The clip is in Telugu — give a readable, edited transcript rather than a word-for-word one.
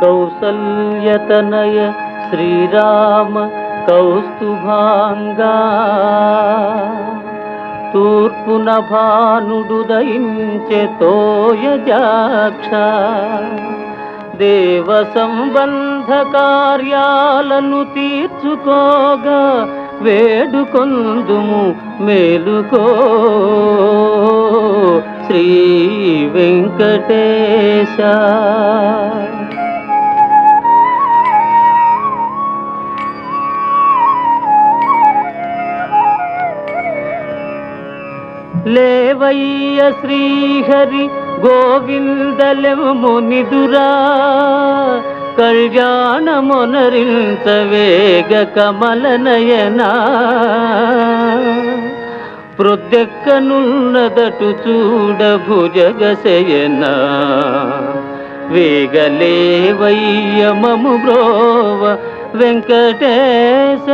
కౌసల్యతనయ శ్రీరామ కౌస్తుభాంగా తూర్పున భానుడుదయించె తోయజాక్ష దేవ సంబంధ కార్యాలను తీర్చుకోగా వేడుకొందుము మేలుకో శ్రీ వెంకటేశ. లేవయ్య శ్రీహరి గోవిందలెమునిదురా కళ్యాణమొనరించ వేగ కమలనయనా ప్రొద్దెక్కనున్నదటు చూడ భుజగశయనా వేగలేవయ్య మము బ్రోవ వెంకటేశ.